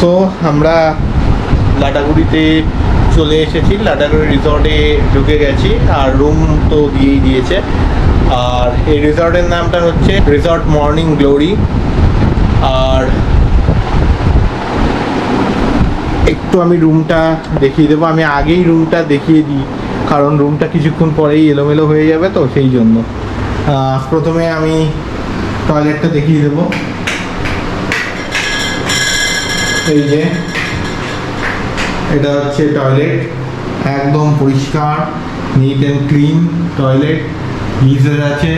So আমরা লাটাগুড়িতে চলে এসেছি, লাটাগুড়ি রিসর্টে ঢুকে গেছি, আর রুম তো দিয়েই দিয়েছে। আর এই রিসর্টের নামটা হচ্ছে রিসর্ট মর্নিং গ্লোরি। আর একটু আমি রুমটা দেখিয়ে দেবো, আমি আগেই রুমটা দেখিয়ে দিই কারণ রুমটা কিছুক্ষণ পরেই এলোমেলো হয়ে যাবে, তো সেই জন্য প্রথমে আমি টয়লেটটা দেখিয়ে দেবো। এই যে এটা হচ্ছে টয়লেট, একদম পরিষ্কার, neat and clean toilet, geyser আছে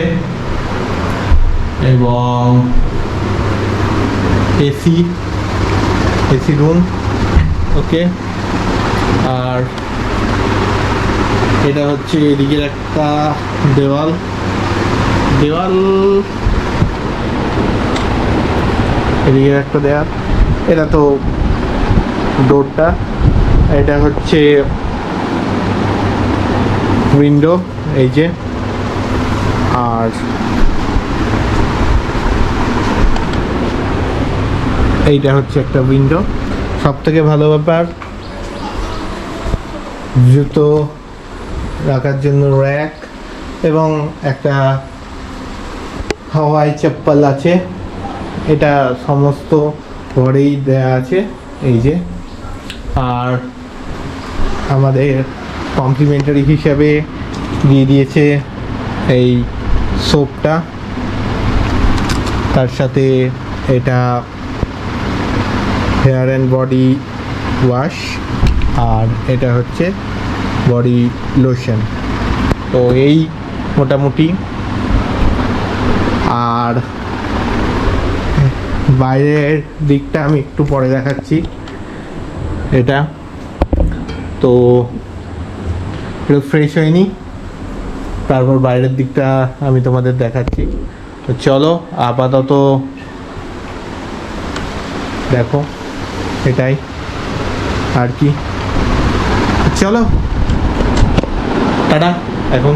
এবং এসি রুম। ওকে, আর এটা হচ্ছে এদিকের একটা দেওয়াল এদিকে একটা দেওয়াল, এটা তো ডোরটা, এটা হচ্ছে উইন্ডো, এই যে। আর এইটা হচ্ছে একটা উইন্ডো। সব থেকে ভালো ব্যাপার, জুতো রাখার জন্য র্যাক এবং একটা হাওয়াই চপ্পল আছে, এটা সমস্ত ঘরেই দেয়া আছে, এই যে। আর আমাদের কমপ্লিমেন্টারি হিসাবে দিয়ে দিয়েছে এই সোপটা, তার সাথে এটা হেয়ার অ্যান্ড বডি ওয়াশ, আর এটা হচ্ছে বডি লোশন। তো এই মোটামুটি। আর বাইরের দিকটা আমি একটু পরে দেখাচ্ছি, এটা তো একটু ফ্রেশ হয়নি, তারপর বাইরের দিকটা আমি তোমাদের দেখাচ্ছি। তো চলো আপাতত দেখো, এটাই আর কি। চলো টাটা এখন।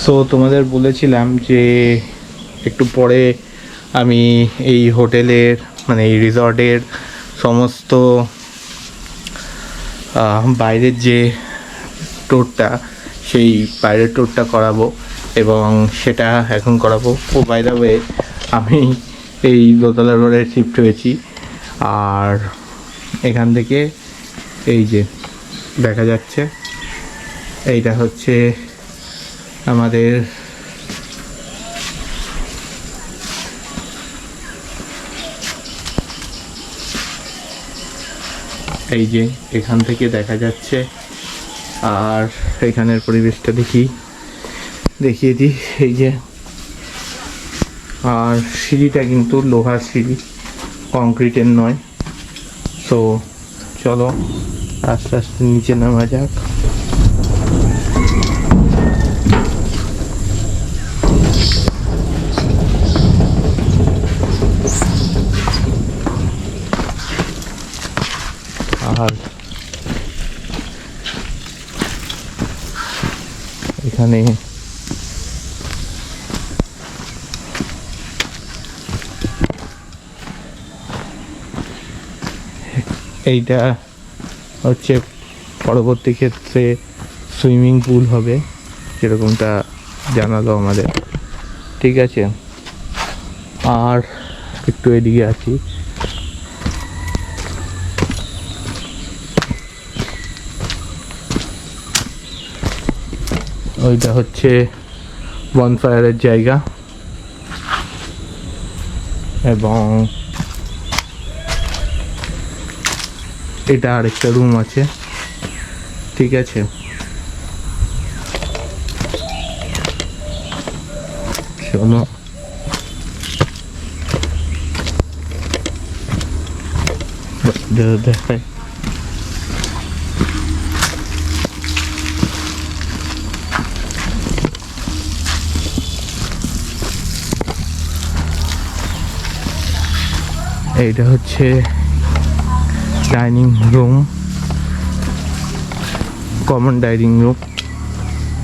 সো তোমাদের বলেছিলাম যে একটু পরে আমি এই হোটেলের মানে এই রিসর্টের সমস্ত বাইরের যে ট্যুরটা, সেই বাইরের ট্যুরটা করাবো এবং সেটা এখন করাবো। ও বাই দ্য ওয়ে, আমি এই দোতলা রোডে শিফট হয়েছি, আর এখান থেকে এই যে দেখা যাচ্ছে এইটা হচ্ছে আমাদের এই যে এখান থেকে দেখা যাচ্ছে। আর এখানের পরিবেশটা দেখিয়ে দিই, এই যে। আর সিঁড়িটা কিন্তু লোহার সিঁড়ি, কংক্রিটের নয়। তো চলো আস্তে আস্তে নিচে নামা যাক। আর এখানে এইটা হচ্ছে পরবর্তী ক্ষেত্রে সুইমিং পুল হবে, যেরকমটা জানালো আমাদের, ঠিক আছে। আর একটু এদিকে আছি, ওইটা হচ্ছে বনফায়ারের জায়গা এবং এটা আরেকটা রুম আছে, ঠিক আছে। চলো দেখাই। এইটা হচ্ছে dining room, common dining room,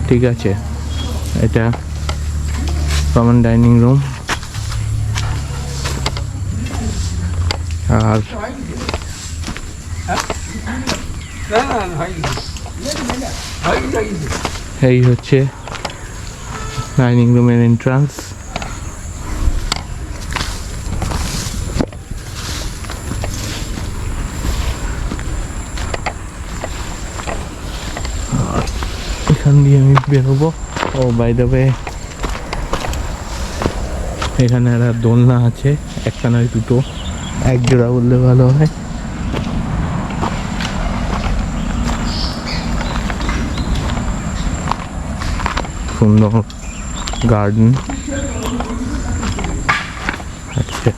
ঠিক আছে। এটা কমন ডাইনিং রুম। আর এই হচ্ছে ডাইনিং রুমের এন্ট্রান্স। এখান দিয়ে আমি বেরোবো। ও বাই দ্য ওয়ে, এখানে একটা দোলনা আছে, একটা নয় দুটো, এক জোড়া বললে ভালো হয়। সুন্দর গার্ডেন। আচ্ছা,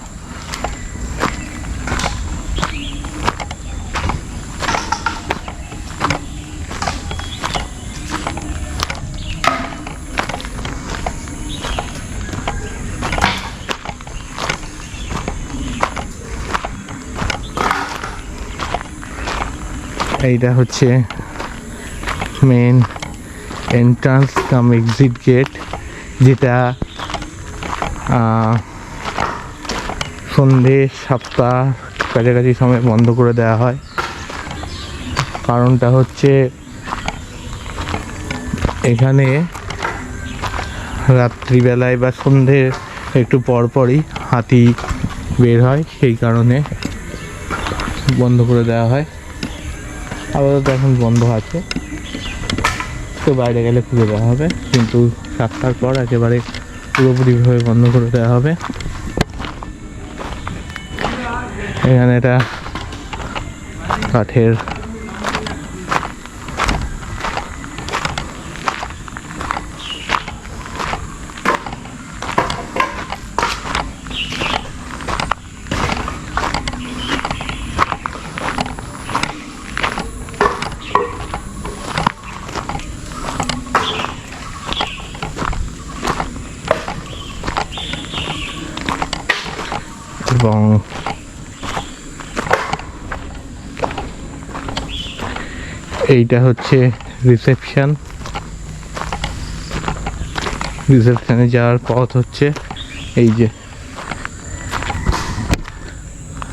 এইটা হচ্ছে মেন এন্ট্রান্স কাম এক্সিট গেট, যেটা সন্ধে 7টা কাছাকাছি সময় বন্ধ করে দেওয়া হয়। কারণটা হচ্ছে এখানে রাত্রিবেলায় বা সন্ধে একটু পরপরই হাতি বের হয়, সেই কারণে বন্ধ করে দেওয়া হয়। আপাতত এখন বন্ধ আছে, তো বাইরে গেলে খুলে দেওয়া হবে, কিন্তু 7টার পর একেবারে পুরোপুরিভাবে বন্ধ করে দেওয়া হবে। এখানে এটা কাঠের এবং এইটা হচ্ছে রিসেপশনে যাওয়ার পথ হচ্ছে এই যে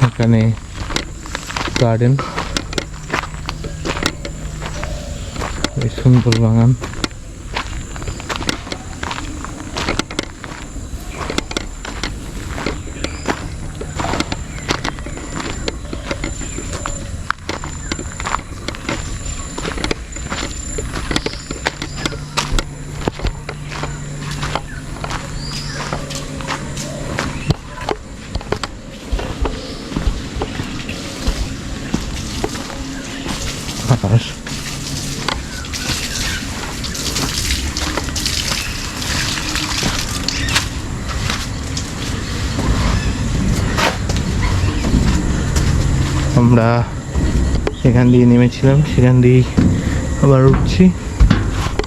এখানে গার্ডেন, বেশ সুন্দর বাগান। আর আমরা এখান দিয়ে নেমেছিলাম, সেখান দিয়েই আবার উঠছি।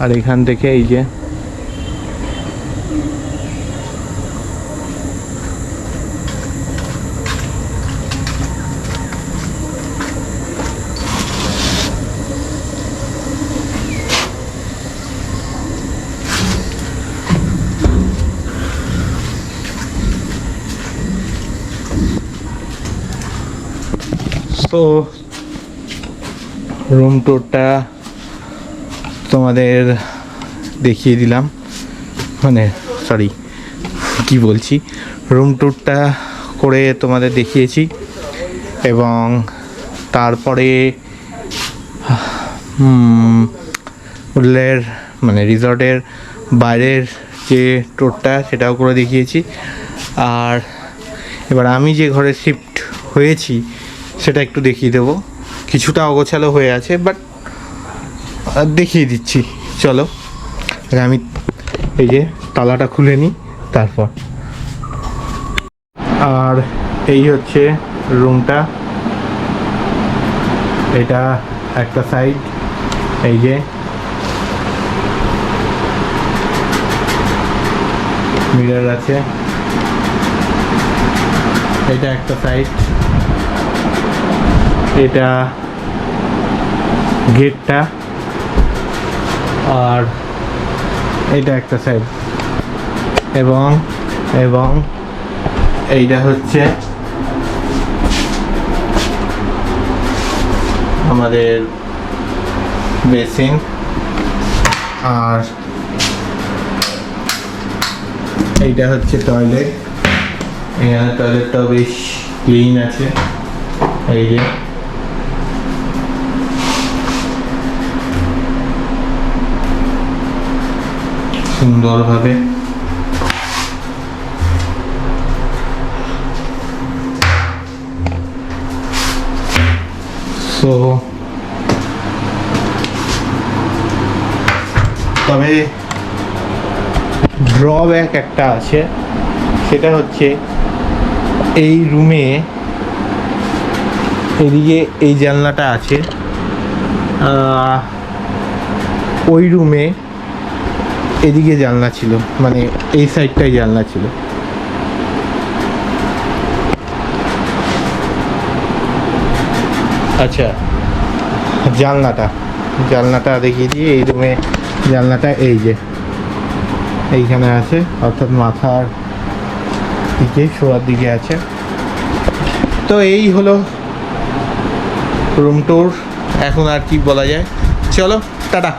আর এখান থেকে এই যে তো রুম টুরটা তোমাদের দেখিয়ে দিলাম, মানে সরি কি বলছি, রুম টুরটা করে তোমাদের দেখিয়েছি। এবং তারপরে উল্লের মানে রিসর্টের বাইরের যে টুরটা সেটাও করে দেখিয়েছি। আর এবার আমি যে ঘরে শিফট হয়েছি সেটা একটু দেখিয়ে দেবো। কিছুটা অগোছালো হয়ে আছে, বাট দেখিয়ে দিচ্ছি, চলো। আমি এই যে তালাটা খুলে নিই তারপর। আর এই হচ্ছে রুমটা, এটা একটা সাইড, এই যে মিরর আছে, এটা একটা সাইড, এটা গেটটা, আর এটা একটা সাইড, এবং এবং এইটা হচ্ছে আমাদের বেসিন, আর এইটা হচ্ছে টয়লেট। এখানে টয়লেটটাও বেশ ক্লিন আছে, এই যে সুন্দরভাবে। সো তবে ড্রব্যাক একটা আছে, সেটা হচ্ছে এই রুমে এদিকে এই জানলাটা আছে, ওই রুমে এদিকে জানলা ছিল, মানে এই সাইডটাই জানলা ছিল। আচ্ছা, জানলাটা দেখিয়ে দিই। এই রুমে জানলাটা এই যে এইখানে আছে, অর্থাৎ মাথার দিকে, শোয়ার দিকে আছে। তো এই হলো রুম ট্যুর, এখন আর কি বলা যায়। চলো টাটা।